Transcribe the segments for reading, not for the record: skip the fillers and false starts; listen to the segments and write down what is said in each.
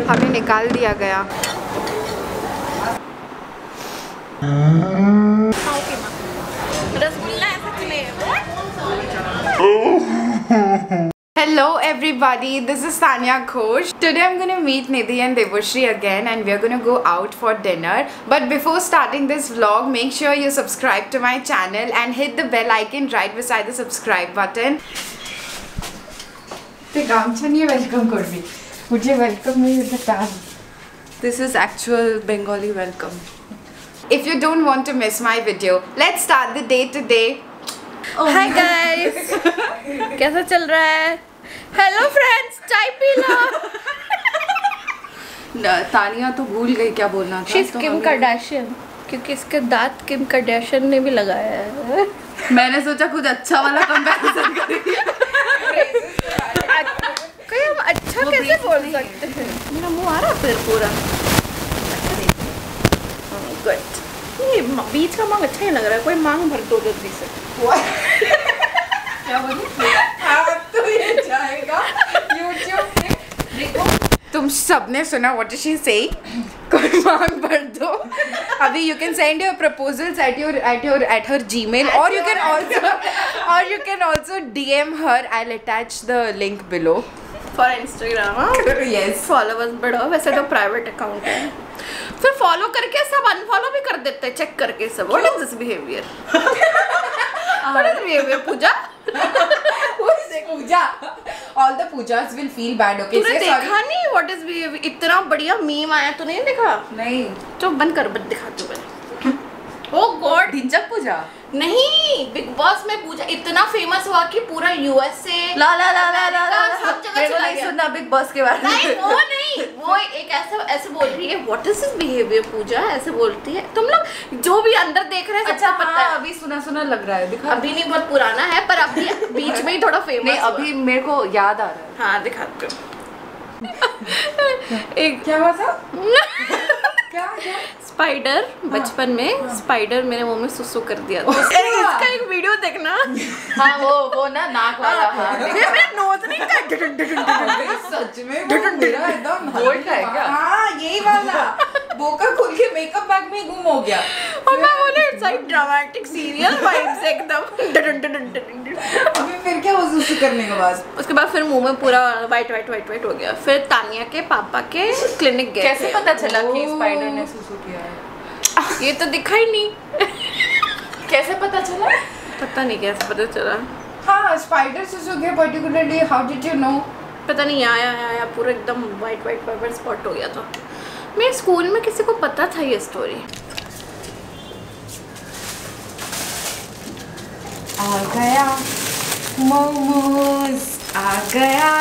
हमें निकाल दिया गया। Hello everybody, this is Tanya Ghosh. Today I'm going to meet Nidhi and Devoshri again and we're going to go out for dinner. But before starting this vlog, make sure you subscribe to my channel and hit the bell icon right beside the subscribe button. Welcome Korbi. Would you welcome me with the tag? This is actual Bengali welcome. If you don't want to miss my video, let's start the day today. Oh Hi guys. कैसा चल रहा है? Hello friends, चाय P low. Tania तो भूल गई क्या बोलना था। She's Kim Kardashian, क्योंकि इसके दांत किम कार्दाशियन ने भी लगाया है। मैंने सोचा कुछ अच्छा वाला कंपैरिजन करेंगे। कोई हम अच्छा कैसे बोल सकते हैं? मेरा मुंह आ रहा है फिर पूरा। Good. ये बीच का मांग अच्छा ही लग रहा है। कोई मांग भर दो जल्दी से। क्या बोली? अब तो ये जाएगा YouTube पे। देखो तुम सबने सुना what did she say? कोई मांग भर दो। अभी you can send your proposals at her Gmail or you can also DM her. I'll attach the link below. For Instagram, yes. Followers बढ़ाओ, वैसे तो प्राइवेट अकाउंट है। फिर फॉलो करके सब अनफॉलो भी कर देते हैं, चेक करके सब। What is this behavior? What is behavior, Puja? Who is Puja? All the pujas will feel bad. Okay. तूने देखा नहीं? What is behavior? इतना बढ़िया मीम आया, तू नहीं देखा? नहीं। तो बंद कर, बंद दिखा तू पहले। Oh God, ढिंचक पूजा? नहीं, बिग बॉस में पूजा इतना फेमस हुआ कि पूरा यूएसए ला सब जगह चला गया। सुनना बिग बॉस के बारे में। नहीं, वो एक ऐसे बोल रही है, व्हाट इज दिस बिहेवियर पूजा, ऐसे बोलती है। तुम लोग जो भी अंदर देख रहे हैं अच्छा सबको पता है। अभी सुना लग रहा है, दिखा। अभी नहीं, बहुत पुराना है, पर अभी बीच में ही थोड़ा फेमस। नहीं, अभी मेरे को याद आ रहा है। हाँ, दिखाते हो। एक क्या हुआ था? क्या? स्पाइडर, बचपन में स्पाइडर मेरे मुंह में सुसु कर दिया था। इसका एक वीडियो देखना। हाँ वो ना नाक वाला। हाँ मेरा नोज नहीं का। सच में मेरा एकदम बोल्ड है क्या? हाँ यही वाला। बोका खोल के मेकअप बैग में गुम हो गया। और मैं बोले it's like dramatic serial vibes एकदम। अभी फिर क्या हुआ सुसु करने के बाद? उसके बाद फिर मुंह में पूरा वाइट हो गया। फिर तानिया के पापा के क्लिनिक गए। कैसे पता चला कि स्पाइडर ने सुसु किया है? ये तो दिखा ही नहीं। कैसे पता चला? पता नहीं कैसे पता चला। हाँ स्पाइडर सुसु किया particularly. How did you know? पता नहीं, आया पूरा एकदम वाइट स्पॉट हो गया था। मेरे स्कूल में किसी को पता था ये स्टोरी। आ गया मोमोज, आ गया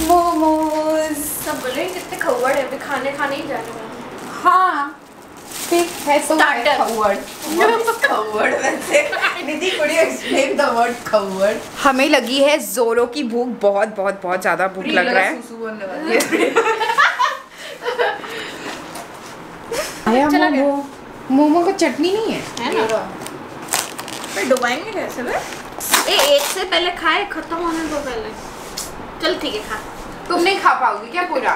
मोमोज। सब बोले कितने खव्वड़ है, अभी खाने ही जाने वाले। हाँ ठीक है तो खव्वड़ वैसे Nidhi could you explain the word खव्वड़? हमें लगी है जोरों की भूख, बहुत ज़्यादा भूख लग रहा है। मोमो का चटनी नहीं है ना? फिर डुबाएंगे कैसे वे? एक से पहले खाए, खत्म होने दो पहले। चल ठीक है, खा। तुम नहीं खा पाओगी क्या पूरा?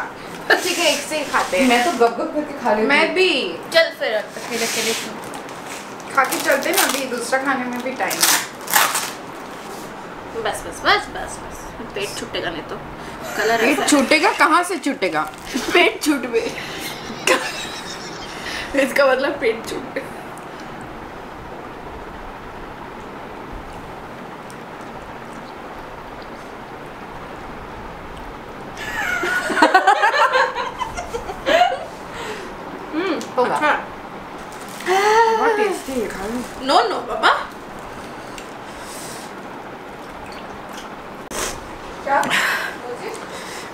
ठीक है, एक से ही खाते हैं। मैं तो गप करके खा लेती हूँ। मैं भी। चल फिर अकेले खा के चलते ना, अभी दूसरा खाने में भी टाइम है। बस पेट छूटेगा नहीं तो। कलर पेट छूटेगा? कहाँ से छूटेगा? पेट छूट में। इसका मतलब पेट छूट। अच्छा बहुत टेस्टी है, खा लो। नो बाबा। क्या?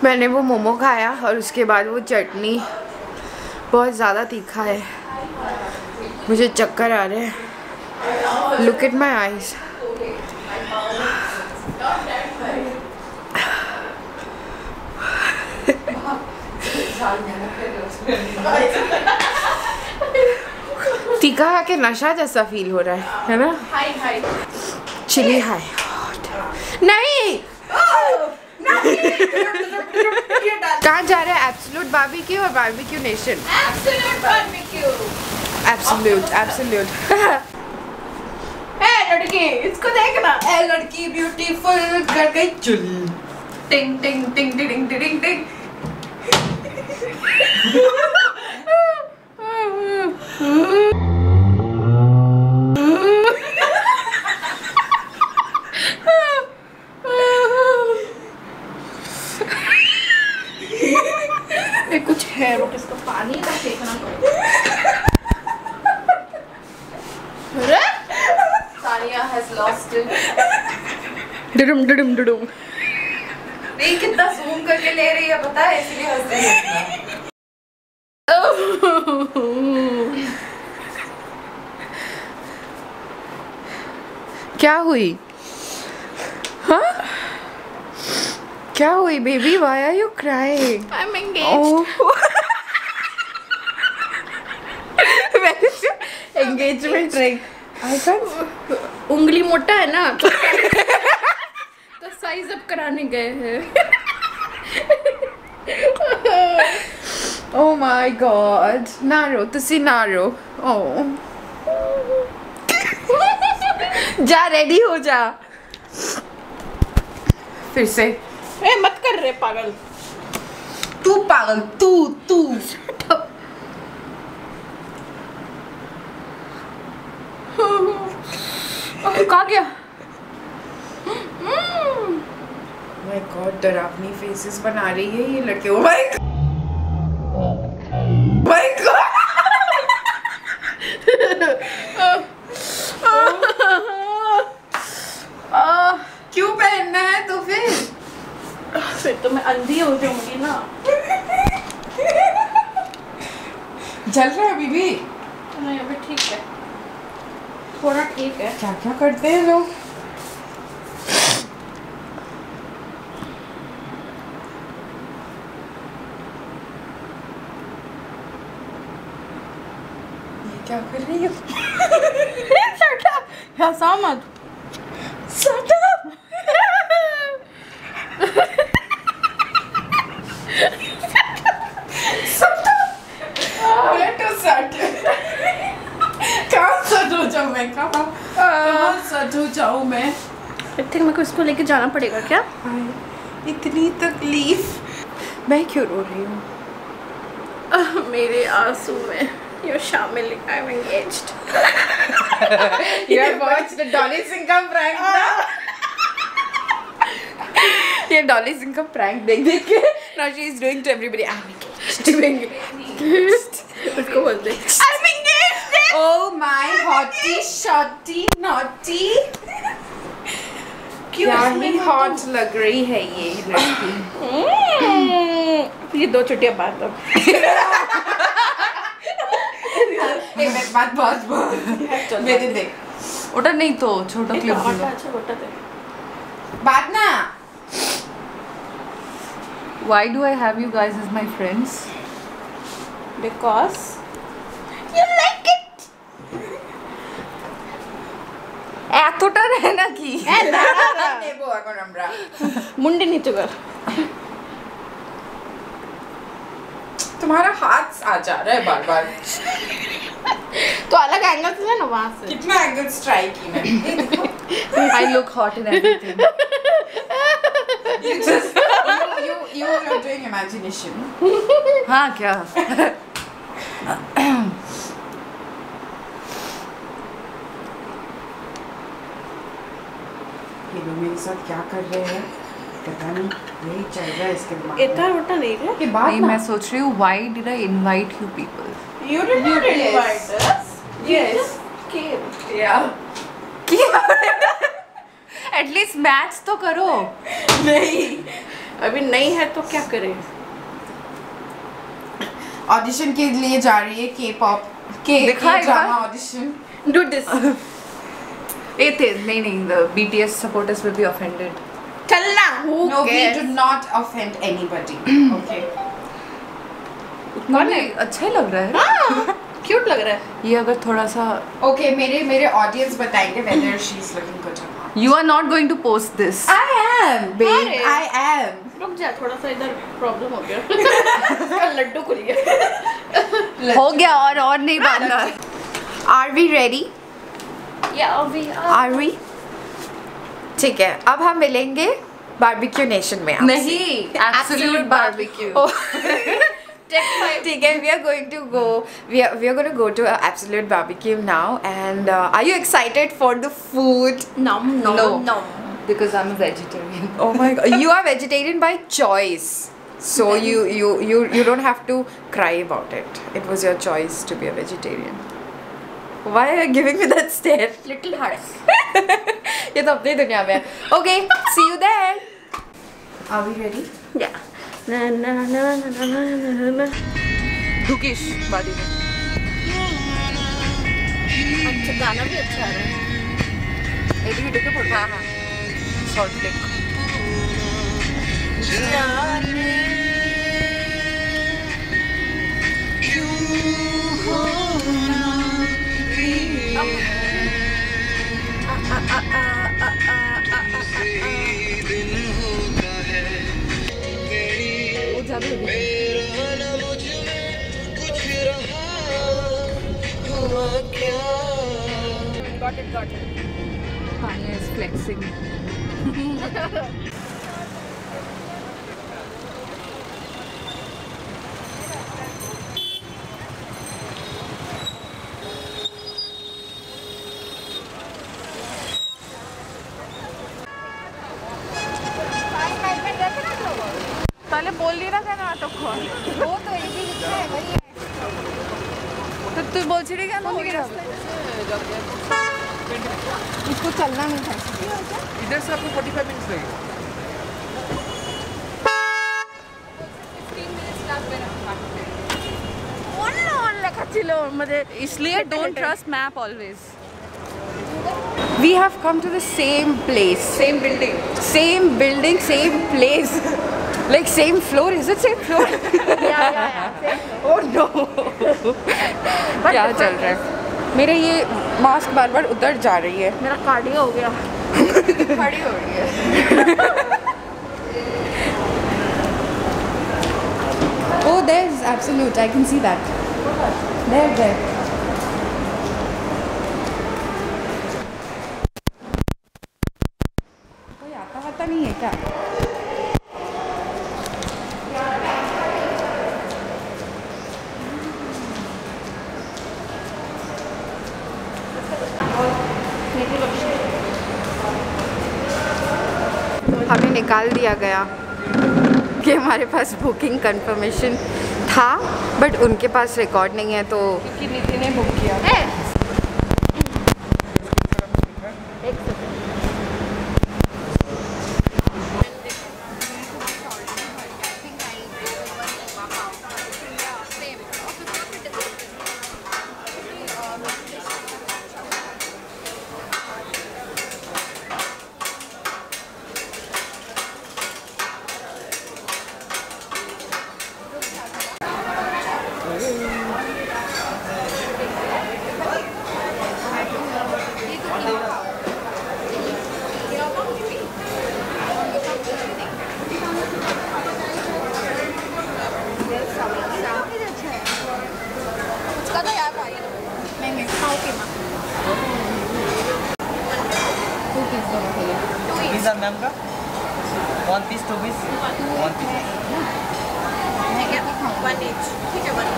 मैंने वो मोमो खाया और उसके बाद वो चटनी बहुत ज़्यादा तीखा है, मुझे चक्कर आ रहे हैं। Look at my eyes. तीखा खा के नशा जैसा फील हो रहा है ना? Hi chilli hi. नहीं ये डाल। कहाँ जा रहे हैं? एब्सोल्यूट बारबेक्यू और Barbeque Nation? Absolute Barbecue. Absolute. ए लड़की, इसको देखना। ए लड़की ब्यूटीफुल कर गई चुल। टिंग टिंग टिंग टिंग टिंग टिंग। कुछ है, रुक इसको पानी का फेंकना पड़ेगा। Sania has lost it. डुडुम। नहीं कितना जूम करके ले रही है पता है, इसलिए हंस रही है। क्या हुई? हाँ? क्या हुई baby? Why are you crying? I'm engaged. Engagement ring. I can't. उंगली मोटा है ना तो साइज अप कराने गए हैं। Oh my god. नारो तुसी नारो। Oh. जा रेडी हो जा। फिर से। ए मत कर रे पागल। तू पागल तू। कहाँ गया? My God, डरावनी फेसेस बना रही है ये लड़के। Oh my God. क्यों पहनना है तो फिर तो मैं अंधी हो जाऊंगी ना। जल रहा है अभी भी? नहीं अभी ठीक है, थोड़ा ठीक है। क्या क्या करते हैं लोग? ये क्या कर रही हो? Shut up! हंसा मत। Shut up! कहाँ सट हो जाऊँ मैं? I think मेरे को इसको लेके जाना पड़ेगा क्या? इतनी तकलीफ। मैं क्यों रो रही हूँ? मेरे आंसू में you're शामिल। I'm engaged. You have watched the Dolly Singh का prank ना? ये Dolly Singh का prank देख के now she is doing to everybody. I'm engaged. उसको बोल दे I'm engaged. Oh my hottie shotty naughty. क्या ही hot लग रही है ये लड़की। ये दो छुट्टियां बाद अब। एक बात बहुत मेरे देख उठा नहीं तो छोटा क्लिप अच्छा छोटा दे बात ना। Why do I have you guys as my friends? because you like it. এতটা রে নাকি দেব এখন আমরা মুন্ডি নিচু কর। तुम्हारा हाथ आ जा रहा है बार-बार। तो अलग एंगल से ना वहां से कितना एंगल ट्राई की मैंने। I look hot in everything. You are doing imagination. हाँ क्या? ये लोग मेरे साथ क्या कर रहे हैं पता नहीं, यही चल रहा है इसके दिमाग इतना मोटा नहीं है ये बात नहीं मैं सोच रही हूँ why did I invite you people? you did not invite us. Yes. came. Yeah. At least match तो करो। नहीं अभी नहीं है तो क्या करें? ऑडिशन के लिए जा रही है K-pop के दिखा एक drama bar. Audition. do this. नहीं the BTS supporters will be offended. चलना who No, we cares? do not offend anybody. Okay. उतना नहीं अच्छा ही लग रहा है। हाँ क्यूट लग रहा है। ये अगर थोड़ा सा Okay, मेरे ऑडियंस बताएंगे whether she's looking good or not. You are not going to post this. I am, babe. अरे। I am. रुक जा, थोड़ा सा इधर प्रॉब्लम हो गया। लड्डू खुल गया। हो गया और नहीं बांधना। Are we ready? Are we? ठीक है, अब हम मिलेंगे बारबेक्यू नेशन में आपसे। नहीं, एब्सोल्यूट बारबेक्यू। ठीक है, we are going to go to Absolute Barbecue now, and are you excited for the food? No. Because I'm a vegetarian. Oh my god, you are vegetarian by choice, so you don't have to cry about it. It was your choice to be a vegetarian. Why are you giving me that stare? Little hearts. ये तो अपनी दुनिया में है. Okay, see you there. Are we ready? Yeah. Na na na na na na na na. Dukish बादी में. अच्छा, गाना भी अच्छा आ रहा है। एक वीडियो के फोटो. हाँ. Short clip. Got it. Kanye is flexing. पहले बोल नहीं रहा था ना तो खोल। वो तो एक ही दिखता है, वही है. तो तू बोल रही क्या? इसको चलना नहीं था. इधर से आपको 45 मिनट्स लगेगा. इसलिए don't trust map always. We have come to the same place. Same building. Same building, same place. Like same floor. Is it same floor? Yeah. Oh no. क्या चल रहा है? मेरे ये मास्क बार बार उधर जा रही है. मेरा कार्डियो हो गया। खड़ी हो रही है. Oh, there's Absolute. I can see that. There. कोई आता नहीं है क्या? हमें निकाल दिया गया कि हमारे पास बुकिंग कंफर्मेशन था, बट उनके पास रिकॉर्ड नहीं है, तो कि नीति ने बुक किया. Pizza मैम का 1 piece 2 piece 1 piece. One each. ठीक है, one.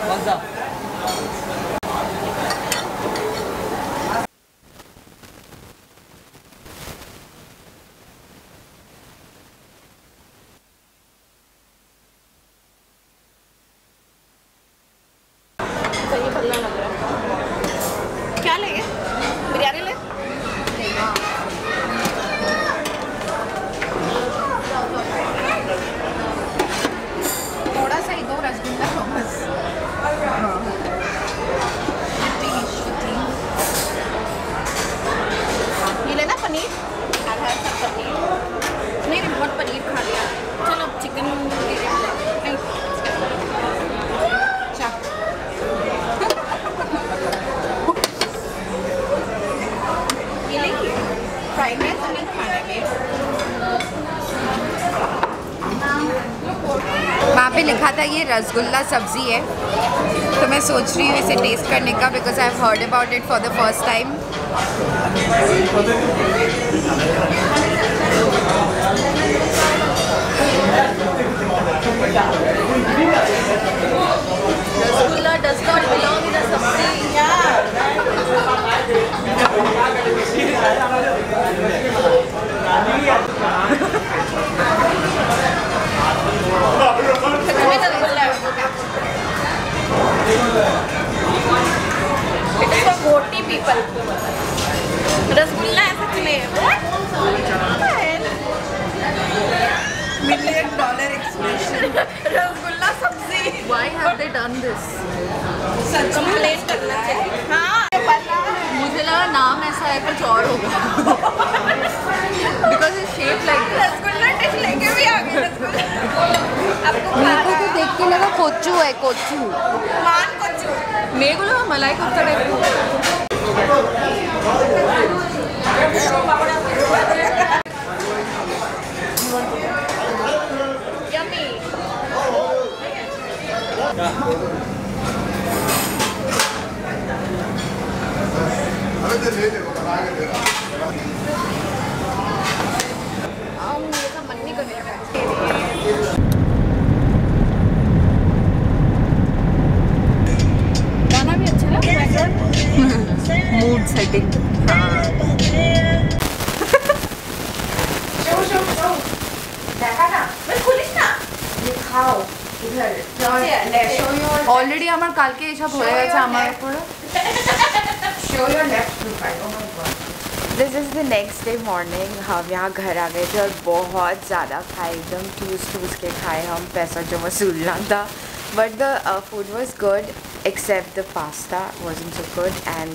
कौन सा? सही पल्ला लग रहा है। क्या लेंगे? टाइम है तो नहीं खाने में। वहाँ पे लिखा था ये रसगुल्ला सब्जी है, तो मैं सोच रही हूँ इसे टेस्ट करने का, because I have heard about it for the first time. Rasgulla does not belong in a sabzi. It is for Ghoti people. Rasgulla है सच में। $1 million expression. रसगुल्ला सब्जी। Why have they done this? Such complain करना चाहिए। हाँ मुझे लगा नाम ऐसा है कुछ और होगा। Because it's shaped like this. Rasgulla dish लेके भी आ गए रसगुल्ला। आपको मेरे को तो देख के लगा कोचू है, कोचू। मान कोचू। मेरे को लगा मलाई कोफ्ता टाइप। Yummy. ये सब मन नहीं कर रहा है। गाना भी अच्छा लग रहा है। Mood setting. Already আমার কালকে এসব হয়ে গেছে আমার উপরে। This is the next day morning. हम यहाँ घर आ गए थे और बहुत ज़्यादा खाए, एकदम ठूस के खाए हम, पैसा जो वसूलना था। But the food was good except the pasta wasn't so good. And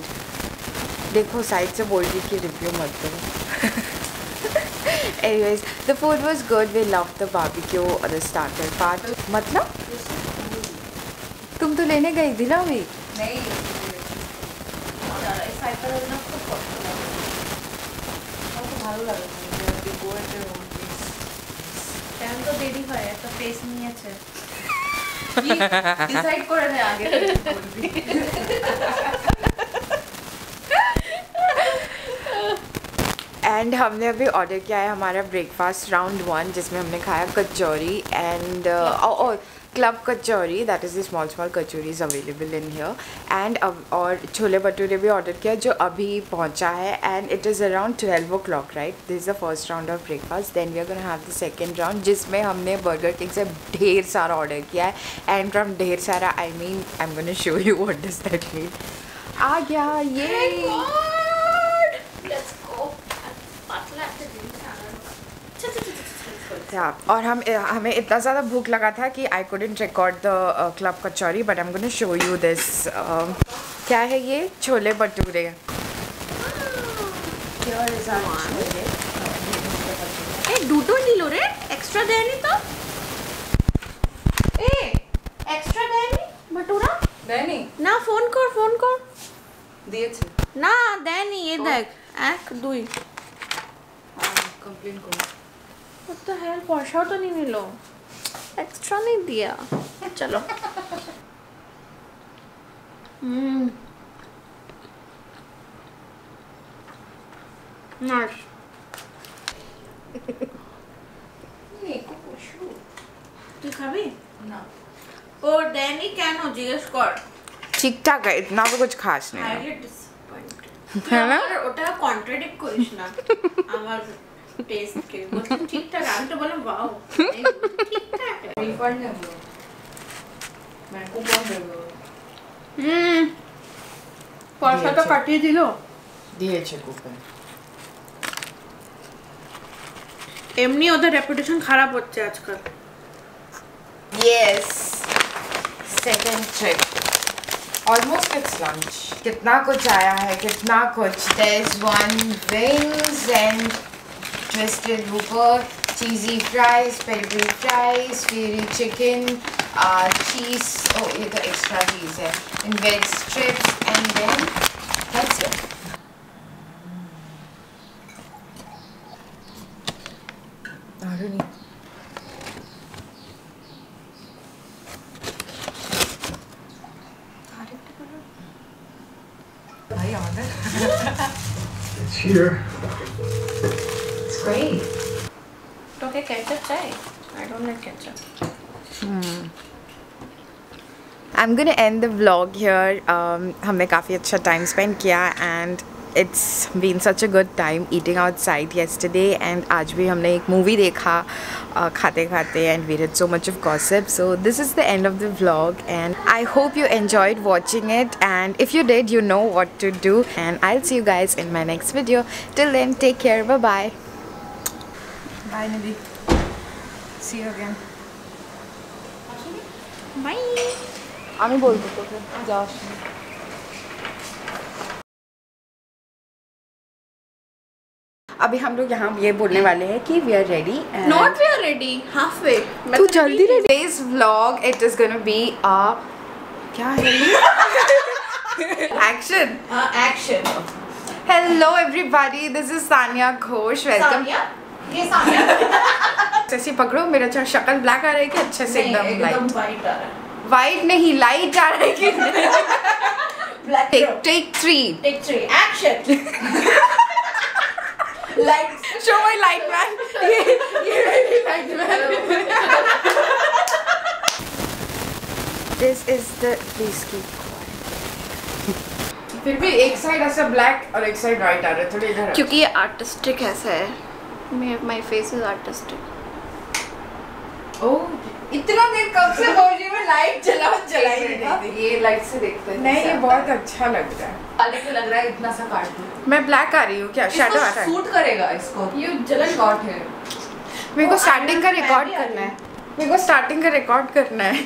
देखो साइड से बोल रही कि रिव्यू मत दो। Anyways, the food was good. We loved the barbecue or the starter part. मतलब तुम तो लेने गई थी ना अभी? नहीं ভালো লাগে টাইম তো দেরি হয়, একটা পেস নিয়ে আছে। ডিসাইড করে নে আগে বলবি। एंड हमने अभी ऑर्डर किया है हमारा ब्रेकफास्ट राउंड 1, जिसमें हमने खाया kachori and club kachori, that is the small kachoris available in here. And और छोले भटूरे भी ऑर्डर किया जो अभी पहुंचा है। And it is around 12 o'clock, right? This is the first round of breakfast. Then we are gonna have the second round, जिसमें हमने burger king से ढेर सारा ऑर्डर किया है। एंड फ्रॉम ढेर सारा I mean I am gonna show you what does that mean. आ गया ये। Let's go. और हमें इतना ज़्यादा भूख लगा था कि I couldn't record the club kachori, but I am gonna show you this. क्या है ये? छोले भटूरे। দুটো নিল রে, এক্সট্রা দেয়নি তো? এ এক্সট্রা দেয়নি ভটুরা? দেয়নি না, ফোন কর দিয়েছে। না দেয়নি। এ দেখ 1 2 কমপ্লেন করো। What the hell, পয়সাও তো नहीं मिलो, एक्स्ट्रा नहीं दिया। चलो नाइस। তুই খাবি না ও দেয়নি কেন জিজ্ঞেস কর। ठीक ठाक है, इतना तो कुछ खास नहीं है। হাইলি ডিসঅ্যাপয়েন্টেড है ना? ওটা কন্ট্রাডিক্ট করিস না আমার টেস্ট কে। বলছি ঠিকঠাক, আমি তো বললাম ওয়াও ঠিকঠাক। রিফান্ড নেব, মানে কুপন দেব। পয়সাটা কাটিয়ে দিল। দিয়েছে কুপন। এমনি ওদের রেপুটেশন খারাপ হচ্ছে আজকাল। Yes, second trip. Almost it's lunch. कितना कुछ आया है, कितना कुछ. There's one wings and twisted whopper, cheesy fries, peri-peri fries, peri chicken, cheese. Oh, ये तो extra cheese है. And veg strips, and then that's it. आगे नहीं भाई order It's here. It's great तो क्या केचप चाहिए? I don't like ketchup. I'm gonna end the vlog here. हमने काफ़ी अच्छा time spend किया and it's been such a good time eating outside yesterday and आज भी हमने एक movie देखा खाते खाते and we did so much of gossip. So this is the end of the vlog and I hope you enjoyed watching it and if you did, you know what to do and I'll see you guys in my next video. Till then, take care. Bye bye. Bye Nidhi. See you again. Bye. আমি বলবো তোকে যাওয়ার সময় अभी हम लोग यहाँ ये बोलने वाले हैं कि we are ready Not we are ready. Halfway. तू जल्दी ready Today's vlog it is gonna be a क्या है action Action. hello everybody this is Sanya Ghosh welcome ये सानिया. जैसे पकड़ो मेरा अच्छा शक्ल ब्लैक आ रहा है कि अच्छे से एकदम लाइट white आ रहा है. वाइट नहीं लाइट आ रहा है कि Black. take 3 Take 3. Action. Lights. show my light man ये light man this is the please keep फिर भी एक साइड ऐसा ब्लैक और एक साइड वाइट आ रहा है थोड़ी इधर क्योंकि ये आर्टिस्टिक ऐसा है. My face is artistic. ओह इतना देर कब से बोल रही हूँ लाइट जलाई नहीं ये लाइट से देखते हैं नहीं ये बहुत अच्छा लग रहा है वाले को लग रहा है इतना सा काट दूं मैं ब्लैक आ रही हूँ क्या शैडो आ रहा है सूट करेगा इसको You जलन. शॉर्ट है मेरे को स्टार्टिंग का रिकॉर्ड करना है मेरे को स्टार्टिंग का रिकॉर्ड करना है